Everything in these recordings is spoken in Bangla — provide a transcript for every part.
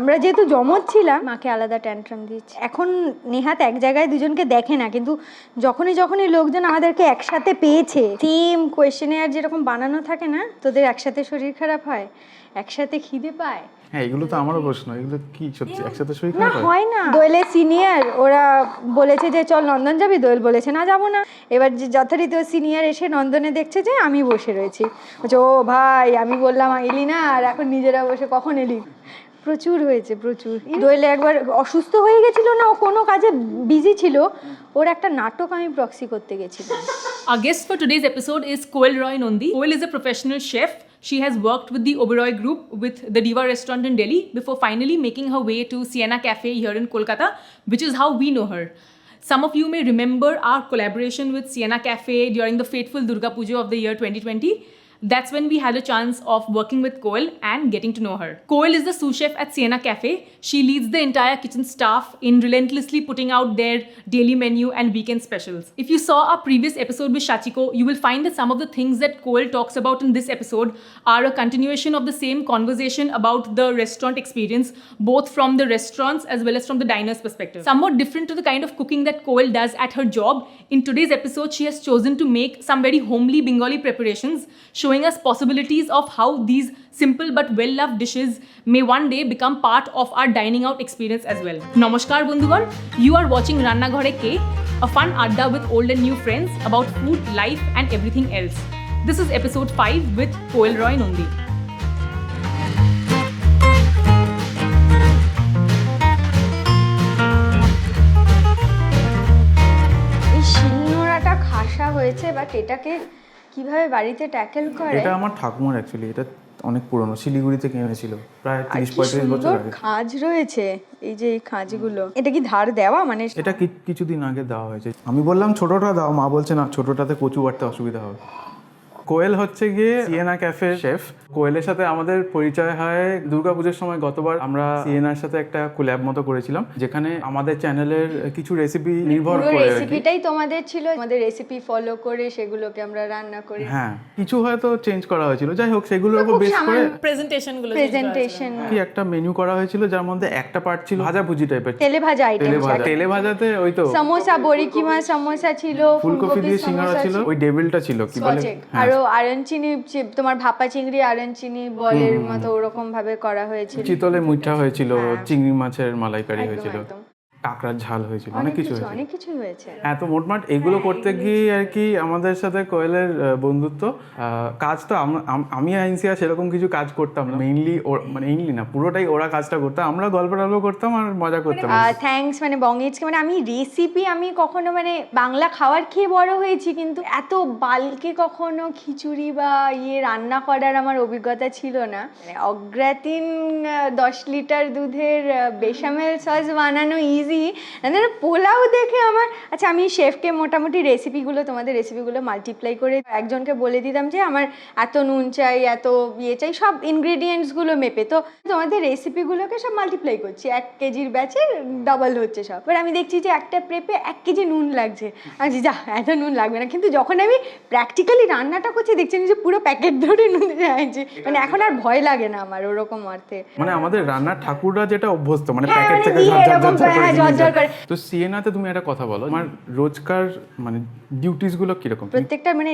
আমরা যেহেতু জমজ ছিলাম মাকে আলাদা ট্যান্ট্রাম দিয়েছি। এখন নেহাত এক জায়গায় দুজনকে দেখে না, কিন্তু যখনই লোকজন আমাদেরকে একসাথে পেয়েছে, সেম কোয়েশ্চেনের যেরকম বানানো থাকে না, তোদের একসাথে শরীর খারাপ হয়, একসাথে খিদে পায়। হ্যাঁ, এগুলো তো আমারও প্রশ্ন, এগুলো কি সত্যি একসাথে শরীর না খারাপ হয় না। দোয়েলের সিনিয়র, ওরা বলেছে যে চল নন্দন যাবি, দোয়েল বলেছে না যাবো না। এবার যে যথারীতি সিনিয়র এসে নন্দনে দেখছে যে আমি বসে রয়েছি, বলছে ও ভাই আমি বললাম এলি না, আর এখন নিজেরা বসে কখন এলি। প্রচুর হয়েছে, প্রচুর। দোয়েলে একবার অসুস্থ হয়ে গেছিল না, ও কোনো কাজে বিজি ছিল, ওর একটা নাটক আমি প্রক্সি করতে গেছিলাম। Our guest for today's episode is Koyel Roynandi. Koyel is a professional chef. She has worked with the Oberoi Group with the Diva restaurant in Delhi before finally making her way to Sienna Cafe here in Kolkata, which is how we know her. Some of you may remember our collaboration with Sienna Cafe during the fateful Durga Puja of the year 2020. That's when we had a chance of working with Koyel and getting to know her. Koyel is the sous chef at Sienna Cafe. She leads the entire kitchen staff in relentlessly putting out their daily menu and weekend specials. If you saw our previous episode with Shachiko, you will find that some of the things that Koyel talks about in this episode are a continuation of the same conversation about the restaurant experience, both from the restaurants as well as from the diner's perspective. Somewhat different to the kind of cooking that Koyel does at her job, in today's episode she has chosen to make some very homely Bengali preparations, showing us possibilities of how these simple but well-loved dishes may one day become part of our dining out experience as well. Namaskar Bondhugan, you are watching Rannaghare Ke, a fun adda with old and new friends about food, life and everything else. This is episode 5 with Koyel Roynandi. এই শিলনোড়াটা খাসা হয়েছে, বাট এটাকে কিভাবে বাড়িতে ট্যাকেল করে। এটা আমার ঠাকুমার অ্যাকচুয়ালি, এটা অনেক পুরনো, শিলিগুড়ি থেকে এনেছিল প্রায় 30-35 বছর আগে। খাঁজ রয়েছে, এই যে এই খাঁজগুলো, এটা কি ধার দেওয়া? মানে এটা কিছুদিন আগে দেওয়া হয়েছে। আমি বললাম ছোটটা দাও, মা বলছে না ছোটটাতে কচু বাটতে অসুবিধা হবে। কোয়েল হচ্ছে গিয়ে সিয়েনা ক্যাফে শেফ। কোয়েলের সাথে আমাদের পরিচয় হয় দুর্গাপুজোর সময়। গতবার আমরা সিয়েনার সাথে একটা কোল্যাব মতো করেছিলাম, যেখানে আমাদের চ্যানেলের কিছু রেসিপি নির্ভর করে, রেসিপিটাই তোমাদের ছিল, আমাদের রেসিপি ফলো করে সেগুলোকে আমরা রান্না করি। হ্যাঁ, কিছু হয়তো চেঞ্জ করা হয়েছিল, যাই হোক সেগুলোর উপর বেস করে প্রেজেন্টেশন কি একটা মেনু করা হয়েছিল, যার মধ্যে একটা পার্ট ছিল ভাজাভুজি টাইপের, তেলে ভাজা আইটেম। তেলে ভাজাতে ওই তো সমোসা, বড়ি কিমা সমোসা ছিল, ফুলকপি দিয়ে সিঙ্গারা ছিল, ওই ডেভিলটা ছিল কি বলে, আর আরঞ্চিনি, তোমার ভাপা চিংড়ি আরঞ্চিনি বলের মতো ওরকম ভাবে করা হয়েছিল, চিতলে মুইঠা হয়েছিল, চিংড়ি মাছের মালাইকারি হয়েছিল, কাঁকড়ার ঝাল হয়েছিল, অনেক কিছু হয়েছে। হ্যাঁ, তো মোটমাট এগুলো করতে গিয়ে আর কি আমাদের সাথে কোয়েলের বন্ধুত্ব। কাজ তো আমি আইনসিয়া সেরকম কিছু কাজ করতাম না, মেইনলি না পুরোটাই ওরা কাজটা করতো, আমরা গল্প করতাম আর মজা করতাম। থ্যাঙ্কস মানে বং ইটসকে, মানে আমি রেসিপি আমি কখনো মানে বাংলা খাবার খেয়ে বড় হয়েছি, কিন্তু এত বালকে কখনো খিচুড়ি বা রান্না করার আমার অভিজ্ঞতা ছিল না। মানে অজ্ঞাতিন 10 লিটার দুধের বেসামেল সস বানানো ইজি, পোলাও দেখে আমার, আচ্ছা আমি শেফকে মোটামুটি তোমাদের রেসিপিগুলো মাল্টিপ্লাই করে একজনকে বলে দিতাম যে আমার এত নুন চাই, এত চাই, সব ইনগ্রেডিয়েন্টসগুলো মেপে। তো তোমাদের রেসিপিগুলোকে সব মাল্টিপ্লাই করছি, 1 কেজির ব্যাচে ডাবল হচ্ছে সব। এবার আমি দেখছি যে একটা প্রেপে 1 কেজি নুন লাগছে, আচ্ছা যা এত নুন লাগবে না, কিন্তু যখন আমি প্র্যাকটিক্যালি রান্নাটা করছি দেখছি যে পুরো প্যাকেট ধরে নুন যাচ্ছে, মানে এখন আর ভয় লাগে না আমার ওরকম অর্থে। মানে আমাদের রান্নার ঠাকুররা যেটা অভ্যস্ত, মানে প্যাকেট থেকে তো সিয়েনাতে তুমি একটা কথা বলো, আমার রোজকার মানে ডিউটিস গুলো কিরকম? প্রত্যেকটা মানে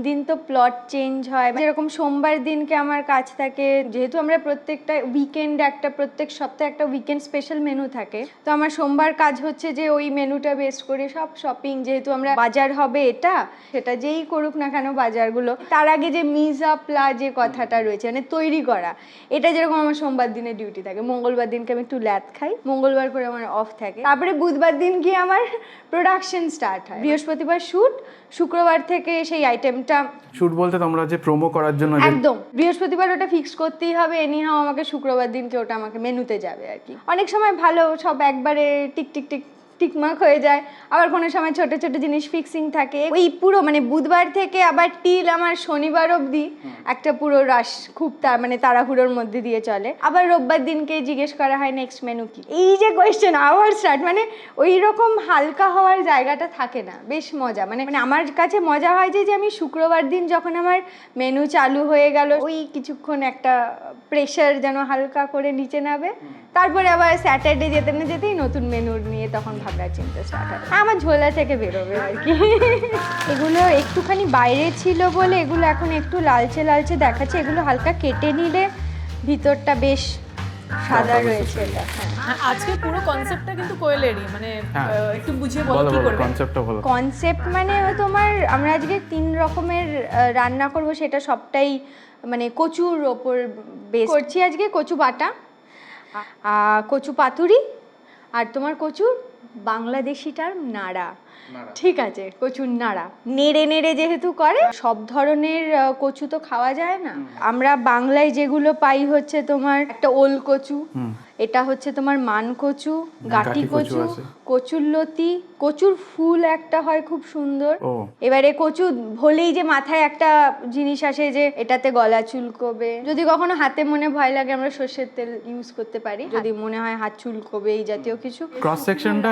দিন তো প্লট চেঞ্জ হয়, যেরকম সোমবার দিনকে আমার কাজ থাকে, যেহেতু আমরা প্রত্যেকটা উইকেন্ড প্রত্যেক সপ্তাহে একটা উইকেন্ড স্পেশাল মেনু থাকে, তো আমার সোমবার কাজ হচ্ছে যে ওই মেনুটা বেস করে সব শপিং, যেহেতু আমরা বাজার হবে সেটা যেই করুক না কেন বাজারগুলো, তার আগে যে মিজা প্লা যে কথাটা রয়েছে মানে তৈরি করা, এটা যেরকম আমার সোমবার দিনে ডিউটি থাকে। মঙ্গলবার দিনকে আমি একটু ল্যাদ খাই, মঙ্গলবার করে আমার অফ থাকে। তারপরে বুধবার দিন গিয়ে আমার প্রোডাকশন স্টার্ট হয়, বৃহস্পতিবার শুট, শুক্রবার থেকে সেই আইটেমটা শুট বলতে তোমরা যে প্রোমো করার জন্য একদম বৃহস্পতিবার ওটা ফিক্স করতেই হবে, এনিহাও আমাকে শুক্রবার দিনকে ওটা আমাকে মেনুতে যাবে আর কি। অনেক সময় ভালো সব একবারে টিকমার্ক হয়ে যায়, আবার কোনো সময় ছোট ছোট জিনিস ফিক্সিং থাকে। ওই পুরো মানে বুধবার থেকে আবার টিল আমার শনিবার অবধি একটা পুরো রাশ, খুব মানে তাড়াহুড়োর মধ্যে দিয়ে চলে। আবার রোববার দিনকে জিজ্ঞেস করা হয় নেক্সট মেনু কি, এই যে কোয়েশ্চেন আওয়ার স্টার্ট, মানে ওই রকম হালকা হওয়ার জায়গাটা থাকে না, বেশ মজা। মানে আমার কাছে মজা হয় যে আমি শুক্রবার দিন যখন আমার মেনু চালু হয়ে গেল, ওই কিছুক্ষণ একটা প্রেশার যেন হালকা করে নিচে নামে, তারপরে আবার স্যাটারডে যেতে না যেতেই নতুন মেনু নিয়ে তখন ভাবনা চিন্তা স্টার্ট হয়, আমার ঝোলা থেকে বেরোবে আর কি। এগুলো একটুখানি বাইরে ছিল বলে এগুলো এখন একটু লালচে লালচে দেখাচ্ছে, এগুলো হালকা কেটে নিলে ভিতরটা বেশ সাদা রয়েছে এটা। হ্যাঁ, আজকে পুরো কনসেপ্টটা কিন্তু কোয়েলেরই, মানে একটু বুঝিয়ে বলো কি করবে। কনসেপ্টটা বলো। কনসেপ্ট মানে তোমার আমরা আজকে 3 রকমের রান্না করব, সেটা সবটাই মানে কচুর ওপর বেস করছি। আজকে কচু বাটা, কচু পাতুরি, আর তোমার কচুর বাংলাদেশি টার্ম নাড়া। ঠিক আছে, কচুর নাড়া নেড়ে নেড়ে যেহেতু করে, সব ধরনের কচু তো খাওয়া যায় না। আমরা বাংলায় যেগুলো পাই হচ্ছে তোমার একটা ওল কচু, এটা হচ্ছে তোমার মান কচু, গাটি কচু, কচুর লতি, কচুর ফুল একটা হয় খুব সুন্দর। এবারে কচু হলেই যে মাথায় একটা জিনিস আসে যে এটাতে গলা চুলকোবে, যদি কখনো হাতে মনে ভয় লাগে আমরা সর্ষের তেল ইউজ করতে পারি, যদি মনে হয় হাত চুলকোবে এই জাতীয় কিছু। ক্রস সেকশনটা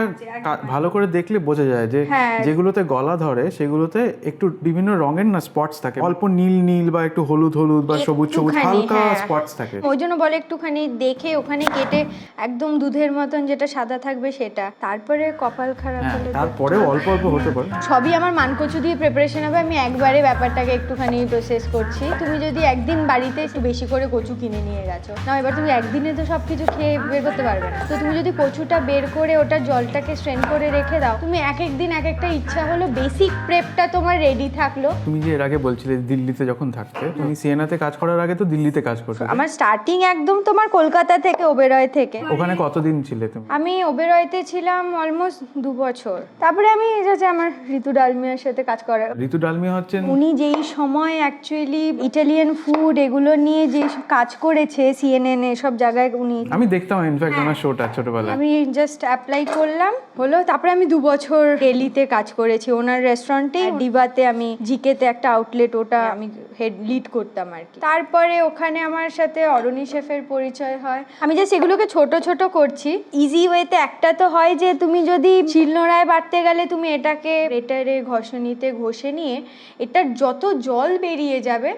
ভালো করে দেখলে বোঝা যায় যে যেগুলোতে গলা ধরে সেগুলোতে একটু বিভিন্ন রঙের না স্পটস থাকে, অল্প নীল নীল বা একটু হলুদ হলুদ বা সবুজ সবুজ হালকা স্পটস থাকে। ওই জন্য বলে একটুখানি দেখে ওখানে কেটে একদম দুধের মতন যেটা সাদা থাকবে সেটা, তারপরে কপাল খারাপ হলে তারপরে অল্প অল্প হতে পারে। সবই আমার মানকচু দিয়ে প্রিপারেশন হবে, আমি একবারে ব্যাপারটাকে একটুখানি প্রসেস করছি। তুমি যদি একদিন বাড়িতে একটু বেশি করে কচু কিনে নিয়ে গেছো না, এবার তুমি একদিনে তো সবকিছু খেয়ে বের করতে পারবে না, তো তুমি যদি কচুটা বের করে ওটা জলটাকে স্ট্রেন করে রেখে দাও, তুমি এক এক দিন এক একটা ইচ্ছা হলো বেসিক প্রেপটা তোমার রেডি থাকলো। তুমি যে এর আগে বলছিলে দিল্লিতে যখন থাকতে, তুমি সিয়েনাতে কাজ করার আগে তো দিল্লিতে কাজ করতে। আমার স্টার্টিং একদম তোমার কলকাতা থেকে, ওবেরয় থেকে। ওখানে কতদিন ছিলে তুমি? আমি ওবেরয়তে ছিলাম অলমোস্ট 2 বছর। তারপরে আমি যে আমার ঋতু ডালমিয়ার সাথে কাজ করা। ঋতু ডালমিয়া হচ্ছেন উনি যেই সময় অ্যাকচুয়ালি ইটালিয়ান ফুড এগুলো নিয়ে যে কাজ করেছে সিএনএন এসব জায়গায়, উনি আমি দেখতাম ইনফ্যাক্ট ওনার শোটা ছোটবেলায়। আমি জাস্ট অ্যাপ্লাই করলাম হলো, তারপরে আমি 2 বছর দিল্লিতে কাজ করেছি ওনার রেস্টুরেন্টে, ডিবাতে। আমি জিকেতে একটা আউটলেট, ওটা আমি হেড লিড করতাম আর কি। তারপরে ওখানে আমার সাথে অরণি শেফের পরিচয় হয়। আমি জাস্ট এগুলোকে ছোট ছোট করছি ইজি ওয়েতে। একটা তো হয় যে তুমি যদি শিলনোড়ায় বাটতে গেলে তুমি এটাকে গ্রেটারে ঘষণিতে ঘষে নিয়ে এটার যত জল বেরিয়ে যাবে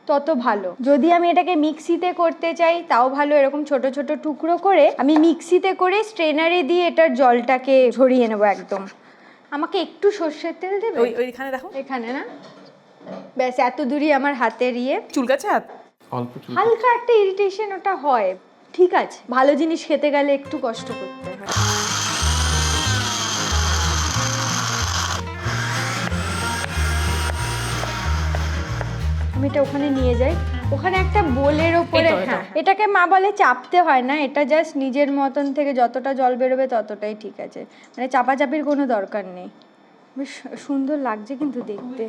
তত ভালো। যদি আমি এটাকে মিক্সিতে করতে চাই তাও ভালো, এরকম ছোট ছোট টুকরো করে আমি মিক্সিতে করে স্ট্রেনারে দিয়ে এটার জলটাকে ঝরিয়ে নেবো একদম। আমাকে একটু সর্ষের তেল দেবে? ওইখানে দেখো, এখানে না, ব্যাস এত দূরই আমার হাতের ইয়ে। চুলকাচ্ছে হাত? অল্প হালকা একটা ইরিটেশন ওটা হয়, ঠিক আছে। ভালো জিনিস খেতে গেলে একটু কষ্ট করতে হয়। আমি এটা ওখানে নিয়ে যাই, ওখানে একটা বোলের ওপরে, এটাকে মা বলে চাপতে হয় না, এটা জাস্ট নিজের মতন থেকে যতটা জল বেরোবে ততটাই ঠিক আছে, মানে চাপাচাপির কোনো দরকার নেই। বেশ সুন্দর লাগছে কিন্তু দেখতে,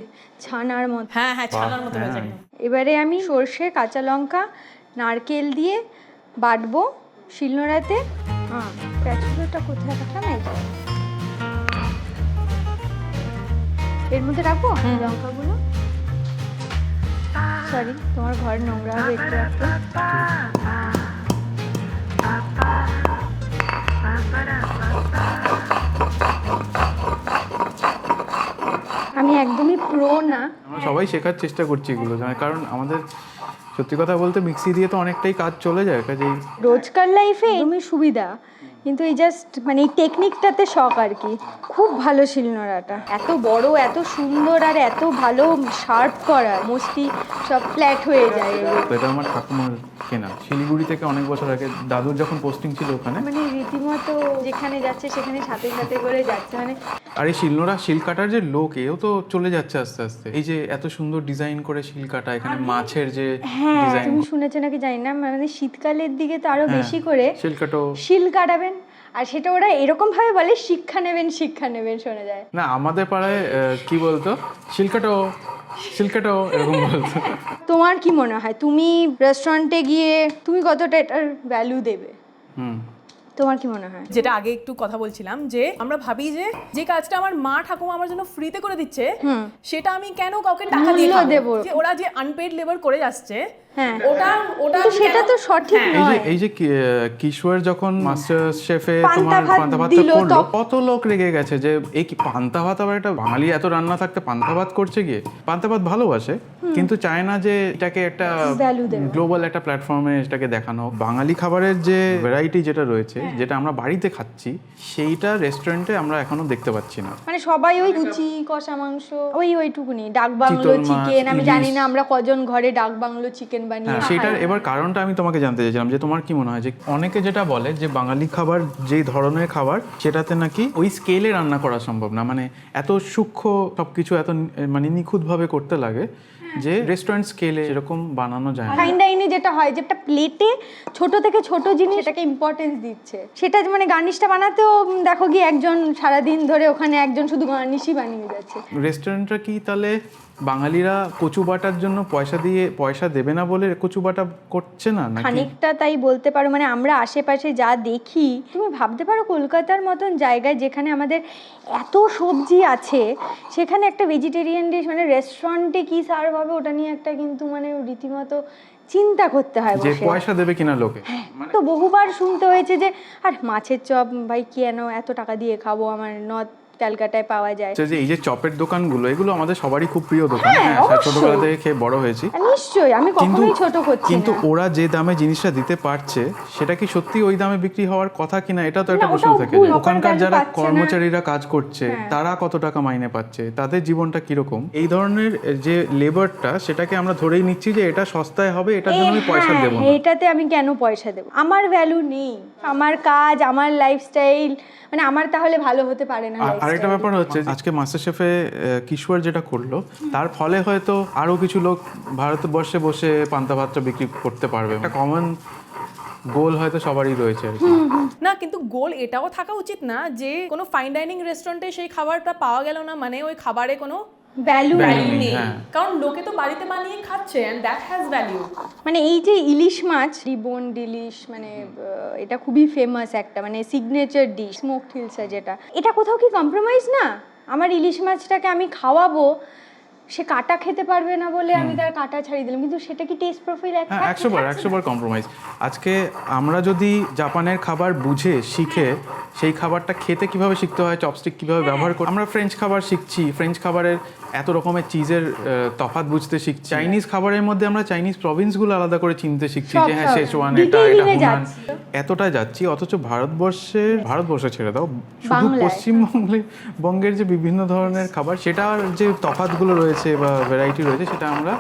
ছানার মতো। হ্যাঁ হ্যাঁ, ছানার মতো হয়েছে। এবারে আমি সর্ষে, কাঁচা লঙ্কা, নারকেল দিয়ে বাটবো শিলনোড়াতে। প্যাচুলোটা কোথায় রাখলাম? এর মধ্যে রাখবো লঙ্কাগুলো। সরি, তোমার ঘর নোংরা হবে একটু একটু। আমি একদমই প্রো না, আমরা সবাই শেখার চেষ্টা করছি এগুলো, কারণ আমাদের সত্যি কথা বলতে মিক্সি দিয়ে তো অনেকটাই কাজ চলে যায়, কাজেই রোজকার লাইফে একদমই সুবিধা, কিন্তু এই জাস্ট মানে এই টেকনিকটাতে শখ আর কি। খুব ভালো শিলনোড়াটা, এত বড়, এত সুন্দর, আর এত ভালো শার্প করা, মোস্টলি সব ফ্ল্যাট হয়ে যায়। এটা আমার ঠাকুমার কেনা, শিলিগুড়ি থেকে অনেক বছর আগে, দাদুর যখন পোস্টিং ছিল ওখানে, মানে রীতিমতো যেখানে যাচ্ছে সেখানে সাথে সাথে করে যাচ্ছে। মানে আর এই শিলনোড়া শিল কাটার যে লোক, এও তো চলে যাচ্ছে আস্তে আস্তে। এই যে এত সুন্দর ডিজাইন করে শিল কাটা, এখানে মাছের যে ডিজাইন, তুমি শুনেছো নাকি জানি না, মানে শীতকালের দিকে তো আরো বেশি করে শিল কাটাবেন, আর সেটা ওরা এরকম ভাবে বলে শিক্ষা নেবেন শিক্ষা নেবেন, শোনা যায় না। আমাদের পাড়ায় কি বলতো, শিলকাটো শিলকাটো এরকম বলতো। তোমার কি মনে হয়, তুমি রেস্টুরেন্টে গিয়ে তুমি কতটা এটার ভ্যালু দেবে? তোমার কি মনে হয়? যেটা আগে একটু কথা বলছিলাম, যে আমরা ভাবি যে যে কাজটা আমার মা ঠাকুমা আমার জন্য ফ্রিতে করে দিচ্ছে, সেটা আমি কেন কাউকে টাকা দিয়ে দেবো? যে ওরা যে আনপেড লেবার করে যাচ্ছে, ওটা ওটা সেটা তো সঠিক নয়। এই যে কিশোর যখন মাস্টার শেফে তোমার পান্তা ভাত করলো, কত লোক রেগে গেছে যে এই কি পান্তা ভাত, আবার এটা বাঙালি এত রান্না থাকতে পান্তা ভাত করছে গিয়ে। পান্তা ভাত ভালোবাসে, কিন্তু চায় না যে এটাকে একটা গ্লোবাল একটা প্ল্যাটফর্মে এটাকে দেখানো। বাঙালি খাবারের যে ভ্যারাইটি যেটা রয়েছে, যেটা আমরা বাড়িতে খাচ্ছি, সেইটা রেস্টুরেন্টে আমরা এখনো দেখতে পাচ্ছি না। মানে সবাই ওই লুচি, কষা মাংস, ওইটুকুনি, ডাক বাংলো চিকেন। আমি জানি না আমরা কজন ঘরে ডাক বাংলো চিকেন বানিয়ে খাই। সেটার এবার কারণটা আমি তোমাকে জানতে চাইছিলাম যে তোমার কি মনে হয় যে অনেকে যেটা বলে যে বাঙালি খাবার যে ধরনের খাবার সেটাতে নাকি ওই স্কেলে রান্না করা সম্ভব না, মানে এত সূক্ষ্ম সবকিছু এত মানে নিখুঁতভাবে করতে লাগে যে রেস্টুরেন্ট স্কেলে এরকম বানানো যায় না। ফাইন ডাইনে যেটা হয় যে একটা প্লেটে ছোট থেকে ছোট জিনিস সেটাকে ইম্পর্টেন্স দিচ্ছে, সেটা মানে গার্নিশটা বানাতেও দেখো গিয়ে একজন সারাদিন ধরে ওখানে একজন শুধু গার্নিশই বানিয়ে যাচ্ছে। রেস্টুরেন্টটা কি তাহলে বাঙালিরা কচু বাটার জন্য পয়সা দেবে না বলে কচু বাটা করছে না নাকি? খানিকটা তাই বলতে পারো। মানে আমরা আশেপাশে যা দেখি, তুমি ভাবতে পারো কলকাতার মতন জায়গায় যেখানে আমাদের এত সবজি আছে, সেখানে একটা ভেজিটেরিয়ান ডিশ মানে রেস্টুরেন্টে কি সার্ভ হবে ওটা নিয়ে একটা কিন্তু মানে রীতিমতো চিন্তা করতে হয় যে পয়সা দেবে কিনা লোকে। তো বহুবার শুনতে হয়েছে যে আর মাছের চপ ভাই কেন এত টাকা দিয়ে খাবো, আমার নর্থ ক্যালকাটায় পাওয়া যায়। যে এই যে চপের দোকানগুলো, এগুলো আমাদের সবারই খুব প্রিয় দোকান। হ্যাঁ, ছোটবেলা থেকে খেয়ে বড় হয়েছি। নিশ্চয়ই, আমি কখনোই ছোট করছি না। কিন্তু ওরা যে দামে জিনিসটা দিতে পারছে সেটা কি সত্যি ওই দামে বিক্রি হওয়ার কথা কিনা, এটা তো একটা প্রশ্ন থেকে যায়। ওখানকার যারা কর্মচারীরা কাজ করছে তারা কত টাকা মাইনে পাচ্ছে, তাদের জীবনটা কিরকম, এই ধরনের যে লেবারটা সেটাকে আমরা ধরেই নিচ্ছি যে এটা সস্তায় হবে, এটার জন্য আমি পয়সা দেবো না। এটাতে আমি কেন পয়সা দেবো? আমার ভ্যালু নেই, আমার কাজ, আমার লাইফস্টাইল, মানে আমার তাহলে ভালো হতে পারে না। আরেকটা ব্যাপার হচ্ছে আজকে মাস্টার শেফে কিশোর যেটা করলো তার ফলে হয়তো আরো কিছু লোক ভারতবর্ষে বসে পান্তা ভাতটা বিক্রি করতে পারবে। একটা কমন গোল হয়তো সবারই রয়েছে আর কি। না, কিন্তু গোল এটাও থাকা উচিত না যে কোনো ফাইন ডাইনিং রেস্টুরেন্টে সেই খাবারটা পাওয়া গেল না মানে ওই খাবারে কোনো ভ্যালু নেই। কারণ লোকে তো বাড়িতে বানিয়ে খাচ্ছে এন্ড দ্যাট হ্যাজ ভ্যালু। মানে এই যে ইলিশ মাছ, রিবন ডিলিশ, মানে এটা খুবই ফেমাস একটা মানে সিগনেচার ডিশ, স্মোকড হিলসা, যেটা এটা কোথাও কি কম্প্রোমাইজ না? আমার ইলিশ মাছটাকে আমি খাওয়াবো, সে কাটা খেতে পারবে না বলে আমি তার কাটা ছাড়িয়ে দিলাম, কিন্তু সেটা কি টেস্ট প্রোফাইল? 100 বার কম্প্রোমাইজ। আজকে আমরা যদি জাপানের খাবার বুঝে শিখে সেই খাবারটা খেতে কিভাবে শিখতে হয়, চপস্টিক কিভাবে ব্যবহার করে, আমরা ফ্রেঞ্চ খাবার শিখছি, ফ্রেঞ্চ খাবারের এত রকমের চিজের তফাৎ বুঝতে শিখছি, চাইনিজ খাবারের মধ্যে আমরা চাইনিজ প্রভিন্সগুলো আলাদা করে চিনতে শিখছি যে হ্যাঁ শেজওয়ান এটা হুনান, এতটা যাচ্ছি। অথচ ভারতবর্ষে ছেড়ে দাও, শুধু পশ্চিমবঙ্গের যে বিভিন্ন ধরনের খাবার সেটার যে তফাৎগুলো রয়েছে বা ভ্যারাইটি রয়েছে সেটা আমরা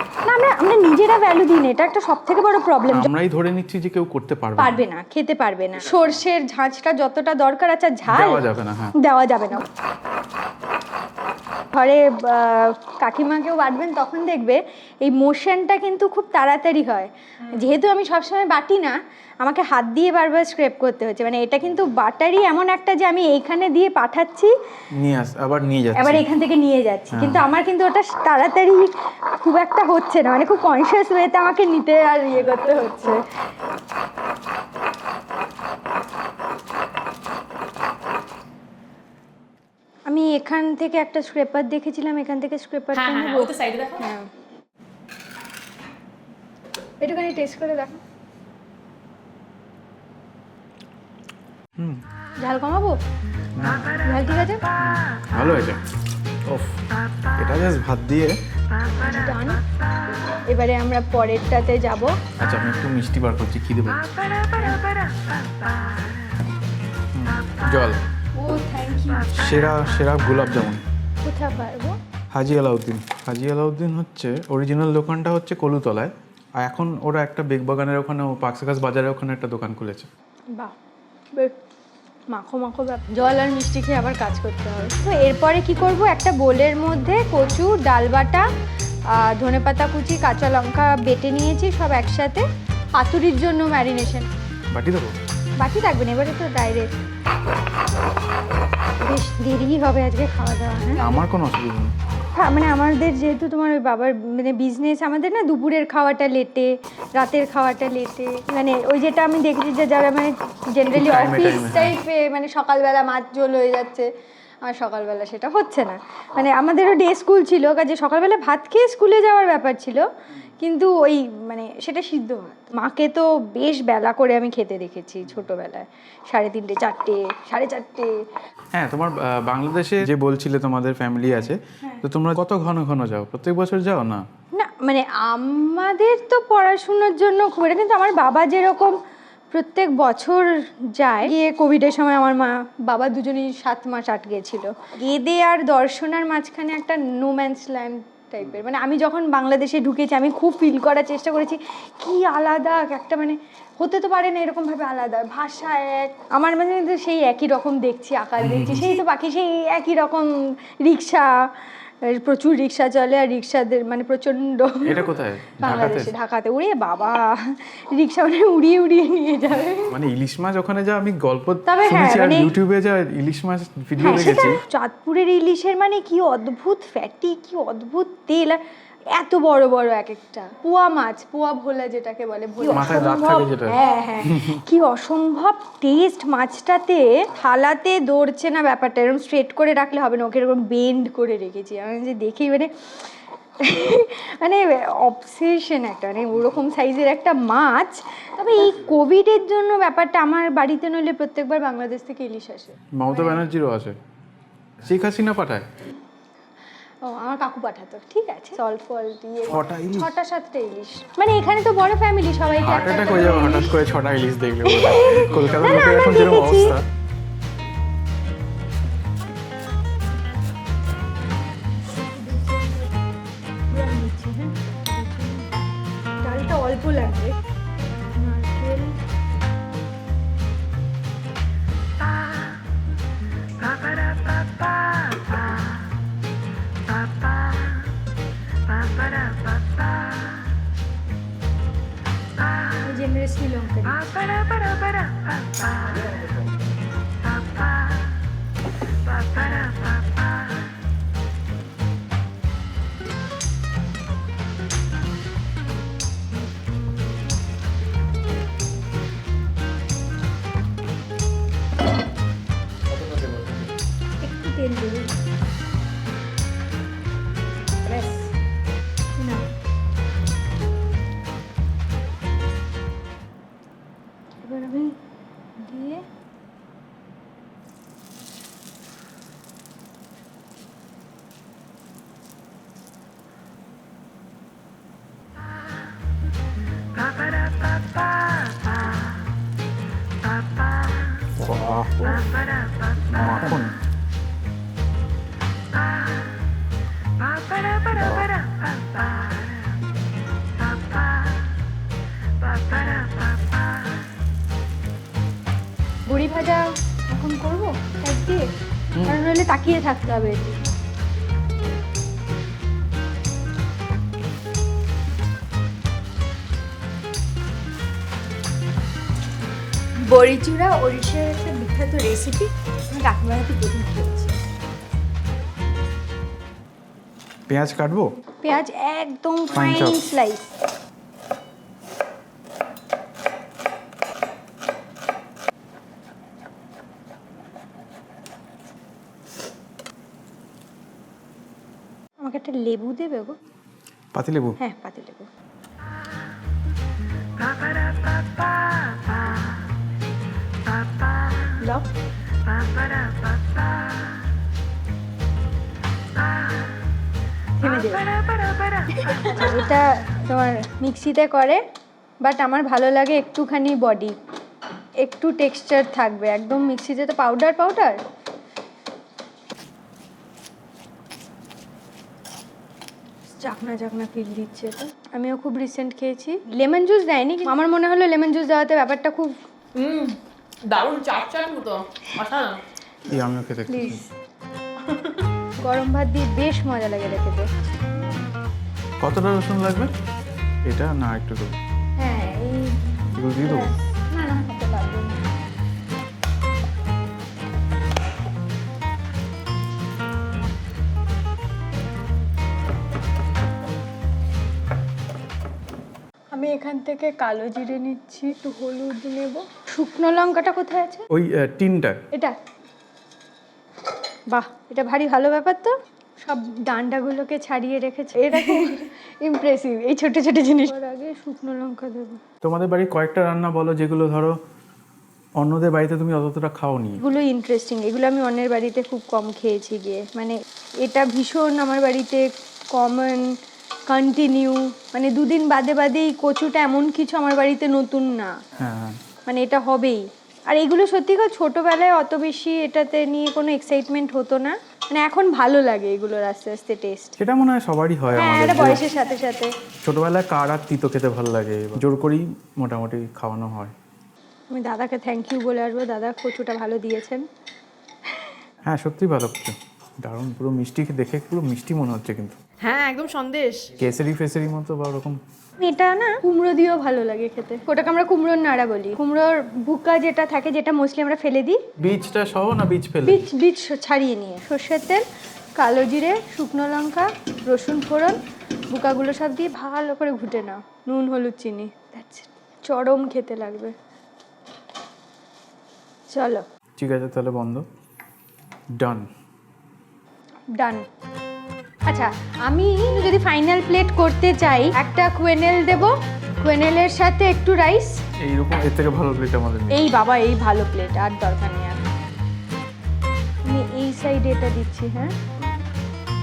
নিজেরা ভ্যালু দিই না। এটা একটা সবথেকে বড় প্রবলেম। আমরাই ধরে নিচ্ছি যে কেউ করতে পারবে না, খেতে পারবে না। সরষের ঝাঁঝটা যতটা দরকার আছে ঝাল দেওয়া যাবে না। হ্যাঁ, দেওয়া যাবে না। ঘরে কাকিমাকেও বাটবেন তখন দেখবে এই মোশনটা কিন্তু খুব তাড়াতাড়ি হয়। যেহেতু আমি সবসময় বাটি না, আমাকে হাত দিয়ে বারবার স্ক্রেপ করতে হচ্ছে। মানে এটা কিন্তু বাটারই এমন একটা যে আমি এইখানে দিয়ে পাঠাচ্ছি, আবার এখান থেকে নিয়ে যাচ্ছি, কিন্তু আমার কিন্তু ওটা তাড়াতাড়ি খুব একটা হচ্ছে না, মানে খুব কনসিয়াস ওয়েতে আমাকে নিতে আর করতে হচ্ছে। আমি এখান থেকে একটা স্ক্রেপার দেখেছিলাম, এখান থেকে স্ক্রেপারটা নেব। ওই তো সাইডে দেখো। হ্যাঁ, একটুখানি টেস্ট করে দেখো। ঝাল কমাবো? ঝাল ঠিক আছে, ভালো হয়েছে। এটা জাস্ট ভাত দিয়ে ডান। এবারে আমরা পরেরটাতে যাব। আচ্ছা, আমি একটু মিষ্টি বার করছি, কি দেবো? জল। ও থ্যাংক ইউ। সেরা গোলাপ জামুন। কোথায় পারবো? হাজি আলাউদ্দিন হচ্ছে অরিজিনাল দোকানটা হচ্ছে কলুতলায়, আর এখন ওরা একটা বেগবাগানের ওখানে পাকসাকাস বাজারের ওখানে একটা দোকান খুলেছে। বাহ, মাখো জল আর মিষ্টি খেয়ে আবার কাজ করতে হবে। তো এরপরে কি করব, একটা বোলের মধ্যে কচু, ডাল বাটা, ধনেপাতা কুচি, কাঁচা লঙ্কা বেটে নিয়েছি সব একসাথে, পাতুরির জন্য ম্যারিনেশন। বাটি দেবো? বাটি থাকবে না, এবারে তো ডাইরেক্ট। বেশ দেরি হবে আজকে খাওয়া দাওয়া। হ্যাঁ, আমার কোনো অসুবিধা নেই। হ্যাঁ, মানে আমাদের যেহেতু তোমার ওই বাবার মানে বিজনেস, আমাদের না দুপুরের খাওয়াটা লেটে, রাতের খাওয়াটা লেটে, মানে ওই যেটা আমি দেখেছি যে যারা মানে জেনারেলি অফিস টাইপে মানে সকালবেলা মাছ ঝোল হয়ে যাচ্ছে, আর সকালবেলা সেটা হচ্ছে না। মানে আমাদেরও ডে স্কুল ছিল, কাজে সকালবেলা ভাত খেয়ে স্কুলে যাওয়ার ব্যাপার ছিল, কিন্তু ওই মানে সেটা সিদ্ধ ভাত। মাকে তো বেশ বেলা করে আমি খেতে দেখেছি ছোটবেলায়, 3:30, 4টে, 4:30। হ্যাঁ, তোমার বাংলাদেশে যে বলছিলে তোমাদের ফ্যামিলি আছে, তো তোমরা কত ঘন যাও? প্রত্যেক বছর যাও না? না, মানে আমাদের তো পড়াশুনোর জন্য খুব এটা, কিন্তু আমার বাবা যেরকম প্রত্যেক বছর যায়, গিয়ে কোভিডের সময় আমার বাবা দুজনেই 7 মাস আটকে ছিল। গেদে আর দর্শনার মাঝখানে একটা নো ম্যানস ল্যান্ড টাইপের, মানে আমি যখন বাংলাদেশে ঢুকেছি আমি খুব ফিল করার চেষ্টা করেছি কি আলাদা একটা, মানে হতে তো পারে না এরকমভাবে আলাদা, ভাষা এক, আমার মানে সেই একই রকম দেখছি, আকার দেখছি সেই তো বাকি সেই একই রকম, রিক্সা প্রচুর রিক্সা চলে, আর রিক্সাদের মানে প্রচন্ড। এটা কোথায়? বাংলাদেশে, ঢাকাতে। ওরে বাবা, রিক্সা মানে উড়িয়ে উড়িয়ে নিয়ে যাবে। মানে ইলিশ মাছ ওখানে যা আমি গল্প তবে হ্যাঁ, শুনেছি আর মানে ইউটিউবে যা ইলিশ মাছ ভিডিও দেখেছি, চাঁদপুরের ইলিশের মানে কি অদ্ভুত ফ্যাটি, কি অদ্ভুত তেল, আর এত বড় বড় এক একটা পোয়া মাছ, পোয়া ভোলা যেটাকে বলে, মাথায় দাঁত থাকে যেটা। হ্যাঁ হ্যাঁ, কি অসম্ভব টেস্ট মাছটাতে। থালাতে দৌড়ছে না ব্যাপারটা, এরকম স্ট্রেট করে রাখলে হবে না, ওকে এরকম বেন্ড করে রেখেছি আমি, যে দেখেই মানে মানে অবসেশন একটা, মানে ওরকম সাইজের একটা মাছ। তবে এই কোভিডের জন্য ব্যাপারটা, আমার বাড়িতে নইলে প্রত্যেকবার বাংলাদেশ থেকে ইলিশ আসে। মমতা ব্যানার্জিরও আছে, শেখ হাসিনা পাঠায়। ও আমার কাকু পাঠাতো, ঠিক আছে, সল্ট ফল দিয়ে 6টা ইলিশ, 6টা-7টা ইলিশ, মানে এখানে তো বড় ফ্যামিলি, সবাই হার্ট অ্যাটাক হয়ে যাবে হঠাৎ করে 6টা ইলিশ দেখলে। কলকাতার লোকের এখন যেরকম অবস্থা। ডালটা অল্প লাগবে, নারকেল, জেনারেসলি লঙ্কা একটু তেল দেবে, ব্যাস না। এবার আমি দিয়ে মাখন বড়ি ভাজা এখন করবো এক দিয়ে, কারণ নইলে তাকিয়ে থাকতে হবে। বড়ি চূড়া ওড়িশার একটা বিখ্যাত রেসিপি, আমি কাকিমার হাতে প্রথম খেয়েছি। পেঁয়াজ কাটবো, পেঁয়াজ একদম Fine ফাইন chop. স্লাইস। আমাকে একটা লেবু দেবে গো? পাতিলেবু। হ্যাঁ, পাতিলেবু। লও। থেমে যাবে। এটা তোমার মিক্সিতে করে, বাট আমার ভালো লাগে একটুখানি বডি, একটু টেক্সচার থাকবে, একদম মিক্সিতে তো পাউডার পাউডার। চাকনা চাকনা ফিল দিচ্ছে এটা। আমিও খুব রিসেন্ট খেয়েছি, লেমন জুস দেয়নি, আমার মনে হলো লেমন জুস দেওয়াতে ব্যাপারটা খুব দারুণ চাটচাট মতো অসাধারণ। এই আমিও খেতে প্লিজ। গরম ভাত দিয়ে বেশ মজা লাগে এটা খেতে। কতটা রসুন লাগবে? এটা না একটু দেবো? হ্যাঁ, এই এগুলো দিয়ে দেবো? না না, হতে পারবো না। আমি এখান থেকে কালো জিরে নিচ্ছি, একটু হলুদ নেব, শুকনো লঙ্কাটা কোথায় আছে? ওই টিনটা। এটা, বাহ, এটা ভারী ভালো ব্যাপার তো, সব ডান্ডাগুলোকে ছাড়িয়ে রেখেছে, এটা খুব ইমপ্রেসিভ, এই ছোট ছোট জিনিস। আগে শুকনো লঙ্কা দেবো। তোমাদের বাড়ির কয়েকটা রান্না বলো যেগুলো ধরো অন্যদের বাড়িতে তুমি অতটা খাওনি। এগুলো ইন্টারেস্টিং, এগুলো আমি অন্যের বাড়িতে খুব কম খেয়েছি গিয়ে, মানে এটা ভীষণ আমার বাড়িতে কমন কন্টিনিউ, মানে দুদিন বাদে বাদে এই কচুটা এমন কিছু আমার বাড়িতে নতুন না, হ্যাঁ মানে এটা হবেই। আর এগুলো সত্যি কথা ছোটোবেলায় অত বেশি এটাতে নিয়ে কোনো এক্সাইটমেন্ট হতো না, মানে এখন ভালো লাগে এগুলোর আস্তে আস্তে টেস্ট। সেটা মনে হয় সবারই হয় হ্যাঁ, আমাদের, এটা বয়সের সাথে সাথে। ছোটবেলায় কার আর তিতো খেতে ভালো লাগে, জোর করেই মোটামুটি খাওয়ানো হয়। আমি দাদাকে থ্যাংক ইউ বলে আসবো, দাদা কচুটা ভালো দিয়েছেন। হ্যাঁ সত্যিই ভালো কিছু, দারুণ, পুরো মিষ্টি দেখে পুরো মিষ্টি মনে হচ্ছে, কিন্তু হ্যাঁ একদম সন্দেশ, কেসারি ফেসারি মতো বা ওরকম। এটা না কুমড়ো দিয়েও ভালো লাগে খেতে, ওটাকে আমরা কুমড়োর নাড়া বলি। কুমড়োর বুকা যেটা থাকে, যেটা মোস্টলি আমরা ফেলে দিই, বীজটা সহ না বীজ ফেলে? বীজ ছাড়িয়ে নিয়ে সর্ষের তেল, কালো জিরে, শুকনো লঙ্কা, রসুন ফোড়ন, বুকাগুলো সব দিয়ে ভালো করে ঘুটে নাও, নুন হলুদ চিনি, চরম খেতে লাগবে। চলো ঠিক আছে তাহলে বন্ধ, ডান। আচ্ছা, আমি যদি ফাইনাল প্লেট করতে চাই, একটা কুয়েনেল দেব, কুয়েনেলের সাথে একটু রাইস। এইরকম এর থেকে ভালো প্লেট আমাদের নেই। এই বাবা, এই ভালো প্লেট, আর দরকার নেই আর। আমি এই সাইডে এটা দিচ্ছি, হ্যাঁ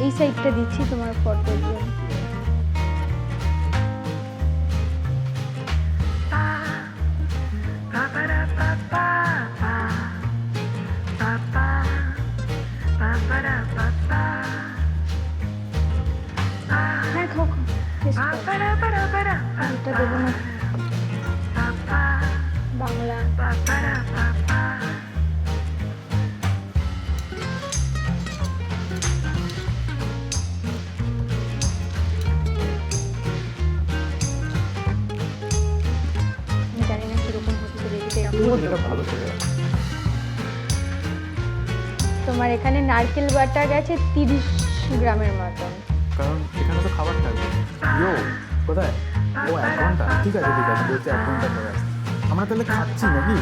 এই সাইডটা দিচ্ছি তোমার ফটোর জন্য। হ্যাঁ খাও খাও, এটা দেবো না, বাংলা। জানি না কিরকম হচ্ছে, এটা ভালো ছিল। তোমার এখানে নারকেল বাটা গেছে 30 গ্রামের মতন। কারণ এখানে তো খাবার থাকবে। ইয়ো কোথায়? ও 1 ঘন্টা, ঠিক আছে বলছে 1 ঘন্টা পরে আসছে। আমরা তাহলে খাচ্ছি নাকি?